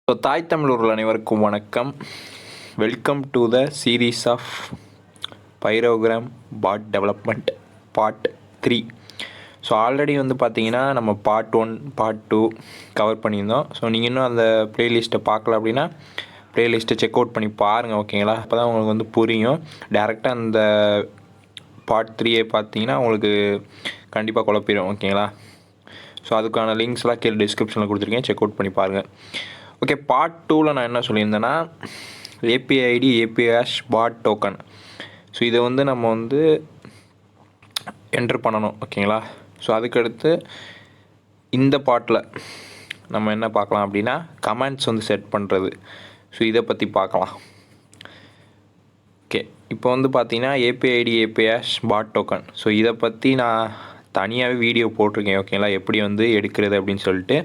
So தாய் தமிழர்கள் அனைவருக்கும் வணக்கம். Welcome to the series of Pyrogram bot development part 3. So already பார்த்தீங்கன்னா நம்ம பார்ட் 1 பார்ட் 2 கவர் பண்ணியிருந்தோம். ஸோ நீங்கள் இன்னும் அந்த ப்ளேலிஸ்ட்டை பார்க்கல அப்படின்னா ப்ளேலிஸ்ட்டை செக் அவுட் பண்ணி பாருங்கள், ஓகேங்களா? அப்போ தான் உங்களுக்கு புரியும். டேரெக்டாக அந்த பார்ட் 3 பார்த்தீங்கன்னா உங்களுக்கு கண்டிப்பாக குழப்பிடும், ஓகேங்களா? ஸோ அதுக்கான லிங்க்ஸ்லாம் கீழே டிஸ்கிரிப்ஷனில் கொடுத்துருக்கேன், செக் அவுட் பண்ணி பாருங்கள். ஓகே, பார்ட் 2ல் நான் என்ன சொல்லியிருந்தேன்னா ஏபிஐ ஐடி ஏபிஹேஷ் பாட் டோக்கன். ஸோ இதை நம்ம என்ட்ரு பண்ணணும், ஓகேங்களா? ஸோ அதுக்கடுத்து இந்த பார்ட்டில் நம்ம என்ன பார்க்கலாம் அப்படின்னா கமெண்ட்ஸ் செட் பண்ணுறது. ஸோ இதை பற்றி பார்க்கலாம். ஓகே, இப்போ பார்த்தீங்கன்னா ஏபிஐ ஐடி ஏபிஹேஷ் பாட் டோக்கன். ஸோ இதை பற்றி நான் தனியாகவே வீடியோ போட்டிருக்கேன், ஓகேங்களா? எப்படி எடுக்கிறது அப்படின்னு சொல்லிட்டு.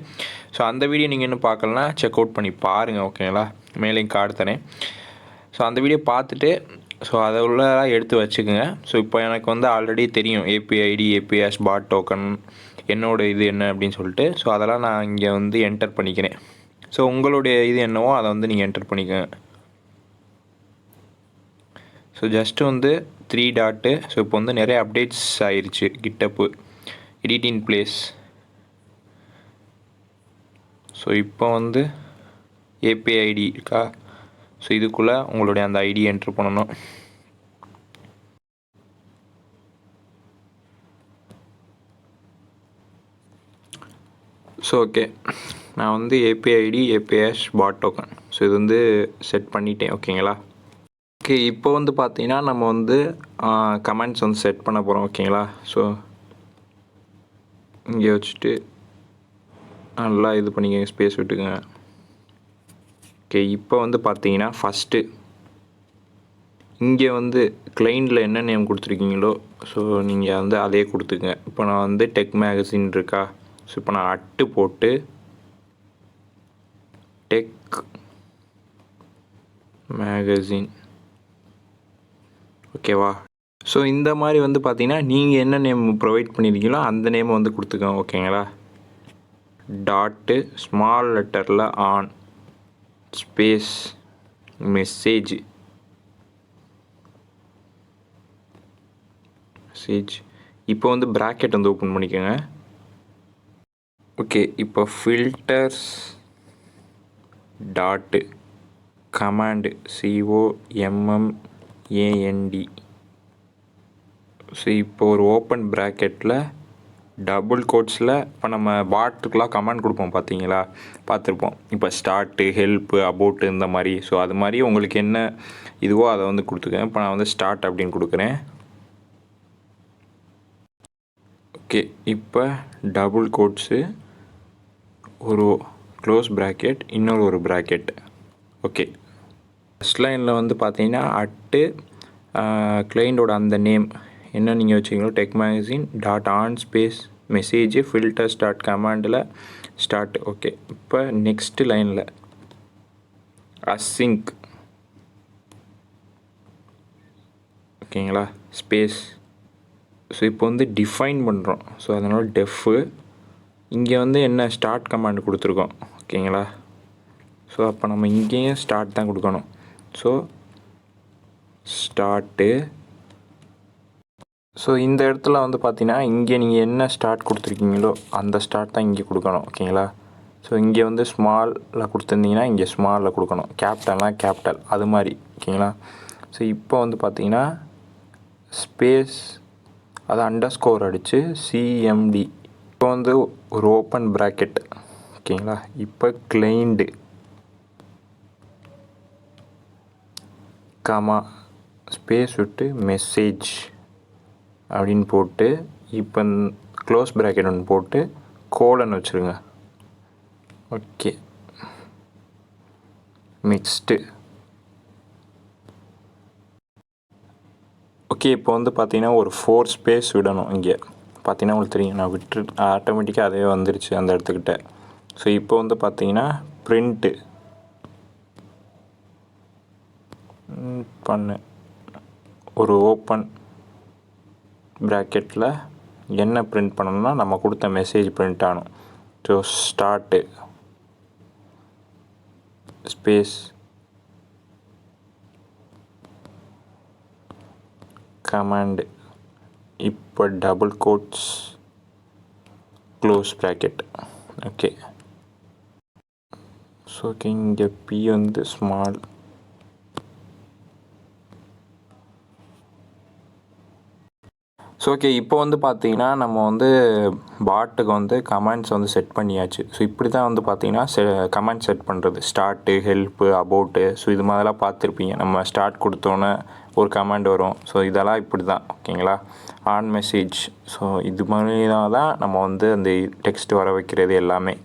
ஸோ அந்த வீடியோ நீங்கள் இன்னும் பார்க்கலன்னா செக் அவுட் பண்ணி பாருங்கள், ஓகேங்களா? மேலே கார்டு தரேன். ஸோ அந்த வீடியோ பார்த்துட்டு ஸோ அதை உள்ளலாம் எடுத்து வச்சுக்கோங்க. ஸோ இப்போ எனக்கு ஆல்ரெடி தெரியும் ஏபிஐ ஐடி ஏபிஹேஷ் பாட் டோக்கன் என்னோட இது என்ன அப்படின்னு சொல்லிட்டு. ஸோ அதெல்லாம் நான் இங்கே என்டர் பண்ணிக்கிறேன். ஸோ உங்களுடைய இது என்னவோ அதை நீங்கள் என்டர் பண்ணிக்கோங்க. So just 3 tattoo. ஸோ இப்போ நிறைய அப்டேட்ஸ் ஆயிடுச்சு. கிட்டப்பு எடிட் இன் பிளேஸ். ஸோ இப்போ ஏபிஐ ஐடி இருக்கா? ஸோ இதுக்குள்ளே உங்களுடைய அந்த ஐடி என்ட்ரு பண்ணணும். ஸோ ஓகே, நான் ஏபிஐ ஐடி ஏபிஹேஷ் பாட் டோக்கன். ஸோ இது செட் பண்ணிட்டேன், ஓகேங்களா? ஓகே, இப்போ பார்த்தீங்கன்னா நம்ம கமெண்ட்ஸ் செட் பண்ண போகிறோம், ஓகேங்களா? ஸோ இங்கே வச்சுட்டு நல்லா இது பண்ணிக்கங்க, ஸ்பேஸ் விட்டுக்குங்க. ஓகே, இப்போ பார்த்தீங்கன்னா ஃபஸ்ட்டு இங்கே கிளைண்டில் என்ன நேம் கொடுத்துருக்கீங்களோ ஸோ நீங்கள் அதே கொடுத்துங்க. இப்போ நான் டெக் மேகசின் இருக்கா? ஸோ இப்போ நான் அட்டு போட்டு டெக் மேகசின், ஓகேவா? ஸோ இந்த மாதிரி பார்த்தீங்கன்னா நீங்கள் என்ன நேம் ப்ரொவைட் பண்ணியிருக்கீங்களோ அந்த நேமை கொடுத்துக்கோங்க, ஓகேங்களா? டாட்டு ஸ்மால் லெட்டரில் ஆன் ஸ்பேஸ் மெசேஜ் இப்போ ப்ராக்கெட் ஓப்பன் பண்ணிக்கோங்க. ஓகே, இப்போ filters dot command COMMAND. So இப்போ ஒரு ஓப்பன் ப்ராக்கெட்டில் டபுள் கோட்ஸில் இப்போ நம்ம பாட்டுக்கெலாம் கமெண்ட் கொடுப்போம், பார்த்தீங்களா? பார்த்துருப்போம். இப்போ ஸ்டார்ட்டு, ஹெல்ப்பு, அபவுட்டு இந்த மாதிரி. ஸோ அது மாதிரி உங்களுக்கு என்ன இதுவோ அதை கொடுத்துக்கேன். இப்போ நான் ஸ்டார்ட் அப்படின்னு கொடுக்குறேன். ஓகே, இப்போ டபுள் கோட்ஸு, ஒரு க்ளோஸ் ப்ராக்கெட், இன்னொரு ஒரு ப்ராக்கெட். ஓகே, ஃபஸ்ட் லைனில் பார்த்தீங்கன்னா அட்டு கிளைண்டோட அந்த நேம் என்ன நீங்கள் வச்சுக்கீங்களோ tech magazine dot on space message filters dot கமாண்டில் ஸ்டார்ட். ஓகே, இப்போ நெக்ஸ்ட் லைனில் அசிங்க், ஓகேங்களா? ஸ்பேஸ். ஸோ இப்போ டிஃபைன் பண்ணுறோம். ஸோ அதனால் டெஃப்பு இங்கே என்ன ஸ்டார்ட் கமாண்ட் கொடுத்துருக்கோம், ஓகேங்களா? ஸோ அப்போ நம்ம இங்கேயும் ஸ்டார்ட் தான் கொடுக்கணும். So start. ஸோ இந்த இடத்துல பார்த்தீங்கன்னா இங்கே நீங்கள் என்ன ஸ்டார்ட் கொடுத்துருக்கீங்களோ அந்த ஸ்டார்ட் தான் இங்கே கொடுக்கணும், ஓகேங்களா? ஸோ இங்கே ஸ்மாலில் கொடுத்துருந்தீங்கன்னா இங்கே ஸ்மாலில் கொடுக்கணும், கேபிட்டல்னால் கேபிட்டல், அது மாதிரி, ஓகேங்களா? ஸோ இப்போ பார்த்தீங்கன்னா ஸ்பேஸ் அதை அண்டர்ஸ்கோர் அடித்து CMD. இப்போ ஒரு ஓப்பன் ப்ராக்கெட், ஓகேங்களா? இப்போ கிளைண்டு காமா ஸ்பேஸ் விட்டு மெசேஜ் அப்படின்னு போட்டு இப்போ க்ளோஸ் ப்ராக்கெட் ஒன்று போட்டு கோலன் வச்சுருங்க. Okay, next. ஓகே, இப்போ பார்த்தீங்கன்னா ஒரு 4 ஸ்பேஸ் விடணும். இங்கே பார்த்தீங்கன்னா உங்களுக்கு தெரியும், நான் விட்டு ஆட்டோமேட்டிக்காக அதே வந்துருச்சு அந்த இடத்துக்கிட்ட. ஸோ இப்போ பார்த்தீங்கன்னா ப்ரிண்ட்டு பண்ணு, ஒரு ஓப்பன் ப்ராக்கெட்டில் என்ன பிரிண்ட் பண்ணணும்னா நம்ம கொடுத்த மெசேஜ் பிரிண்ட் ஆகணும். ஸோ ஸ்டார்ட்டு ஸ்பேஸ் கமாண்ட், இப்போ double quotes close bracket. Okay. So okay, இங்கே பி வந்து ஸ்மால். ஸோ ஓகே, இப்போ வந்து பார்த்தீங்கன்னா நம்ம வந்து பாட்டுக்கு வந்து கமாண்ட்ஸ் வந்து செட் பண்ணியாச்சு. ஸோ இப்படி தான் வந்து பார்த்தீங்கன்னா கமாண்ட் செட் பண்ணுறது. Start, help, about. ஸோ இது மாதிரிலாம் பார்த்துருப்பீங்க. நம்ம ஸ்டார்ட் கொடுத்தோன்னே ஒரு கமாண்ட் வரும். ஸோ இதெல்லாம் இப்படி தான். ஓகேங்களா. On message. ஸோ இது மாதிரி தான் நம்ம வந்து அந்த டெக்ஸ்ட் வர வைக்கிறது எல்லாமே.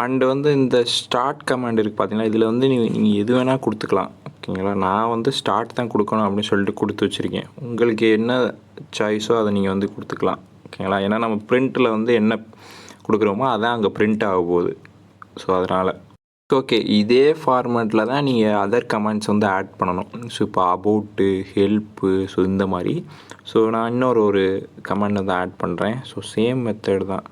அண்டு வந்து இந்த ஸ்டார்ட் கமாண்ட் இருக்குது பார்த்தீங்கன்னா, இதில் வந்து நீங்கள் எது வேணால் கொடுத்துக்கலாம். ஓகேங்களா. நான் வந்து ஸ்டார்ட் தான் கொடுக்கணும் அப்படின்னு சொல்லிட்டு கொடுத்து வச்சுருக்கேன். உங்களுக்கு என்ன சாய்ஸோ அதை நீங்கள் வந்து கொடுத்துக்கலாம். ஓகேங்களா. ஏன்னா நம்ம பிரிண்ட்டில் வந்து என்ன கொடுக்குறோமோ அதான் அங்கே பிரிண்ட் ஆக போகுது. ஸோ அதனால் ஓகே, இதே ஃபார்மேட்டில் தான் நீங்கள் அதர் கமெண்ட்ஸ் வந்து ஆட் பண்ணணும். ஸோ இப்போ அபவுட்டு, ஹெல்ப்பு, ஸோ இந்த மாதிரி. ஸோ நான் இன்னொரு கமெண்ட் வந்து ஆட் பண்ணுறேன். ஸோ சேம் மெத்தட் தான்.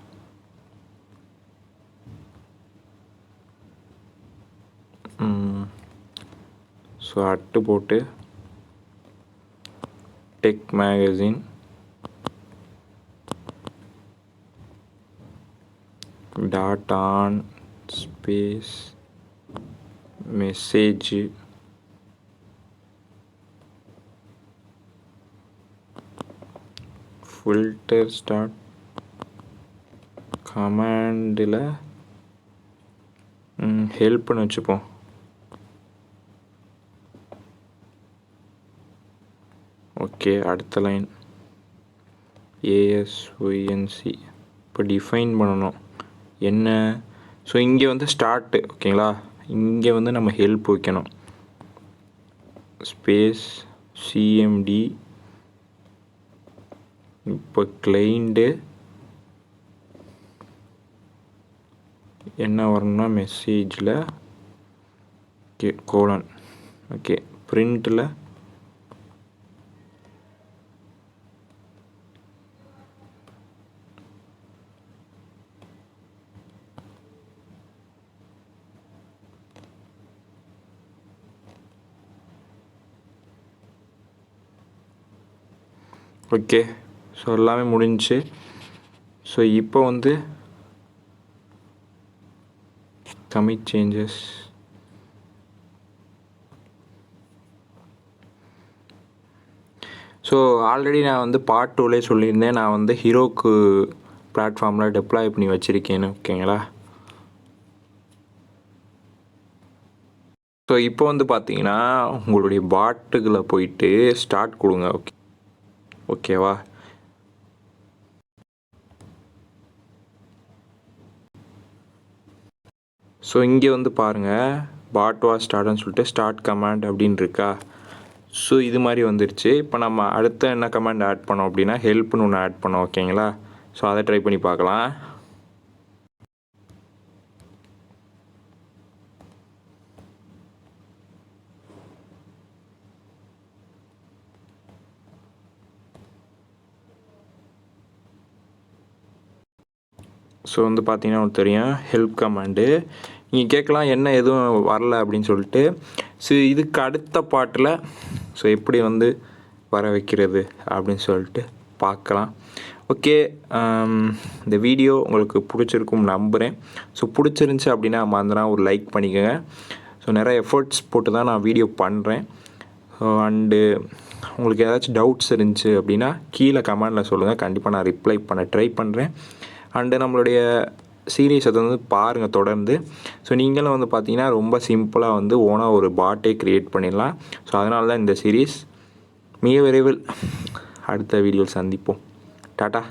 ஸோ அட்டு போட்டு tech magazine dot on space message filter start கமாண்டில் ஹெல்ப்னு வச்சுப்போம். ஓகே, அடுத்த லைன் ஏஎஸ்ஒய்என்சி. இப்போ டிஃபைன் பண்ணணும் என்ன. ஸோ இங்கே வந்து ஸ்டார்ட்டு. ஓகேங்களா. இங்கே வந்து நம்ம ஹெல்ப் வைக்கணும். Space CMD. இப்போ கிளைண்ட்டு என்ன வரணும்னா மெசேஜில் கோலன். ஓகே, பிரிண்ட்டில் ஓகே. ஸோ எல்லாமே முடிஞ்சிச்சு. ஸோ இப்போ வந்து கமிட் சேஞ்சஸ். ஸோ ஆல்ரெடி நான் வந்து பார்ட் 2லே சொல்லியிருந்தேன், நான் வந்து ஹீரோக்கு பிளாட்ஃபார்மில் டெப்ளாய் பண்ணி வச்சுருக்கேன்னு. ஓகேங்களா. ஸோ இப்போ வந்து பார்த்தீங்கன்னா உங்களுடைய பாட்டுகளை போயிட்டு ஸ்டார்ட் கொடுங்க. ஓகே, ஓகேவா. ஸோ இங்கே வந்து பாருங்கள், பாட் வாஸ் ஸ்டார்ட்னு சொல்லிட்டு ஸ்டார்ட் கமாண்ட் அப்படின்னு இருக்கா. ஸோ இது மாதிரி வந்துருச்சு. இப்போ நம்ம அடுத்த என்ன கமாண்ட் ஆட் பண்ணோம் அப்படின்னா ஹெல்ப்னு ஒன்று ஆட் பண்ணோம். ஓகேங்களா. ஸோ அதை ட்ரை பண்ணி பார்க்கலாம். ஸோ வந்து பார்த்தீங்கன்னா உங்களுக்கு தெரியும் ஹெல்ப் கமாண்டு. நீங்கள் கேட்கலாம் என்ன எதுவும் வரல அப்படின்னு சொல்லிட்டு. ஸோ இதுக்கு அடுத்த பாட்டில் ஸோ எப்படி வந்து வர வைக்கிறது அப்படின்னு சொல்லிட்டு பார்க்கலாம். ஓகே, இந்த வீடியோ உங்களுக்கு பிடிச்சிருக்கும் நம்புகிறேன். ஸோ பிடிச்சிருந்துச்சி அப்படின்னா மறந்துடாம ஒரு லைக் பண்ணிக்கோங்க. ஸோ நிறைய எஃபர்ட்ஸ் போட்டு தான் நான் வீடியோ பண்ணுறேன். அண்டு உங்களுக்கு ஏதாச்சும் டவுட்ஸ் இருந்துச்சு அப்படின்னா கீழே கமெண்டில் சொல்லுங்கள். கண்டிப்பாக நான் ரிப்ளை பண்ண ட்ரை பண்ணுறேன். அண்டு நம்மளுடைய சீரீஸை வந்து பாருங்கள் தொடர்ந்து. ஸோ நீங்களும் வந்து பார்த்தீங்கன்னா ரொம்ப சிம்பிளாக வந்து ஓனாக ஒரு பாட்டே க்ரியேட் பண்ணிடலாம். ஸோ அதனால தான் இந்த சீரீஸ். மிக விரைவில் அடுத்த வீடியோவில் சந்திப்போம். டாட்டா.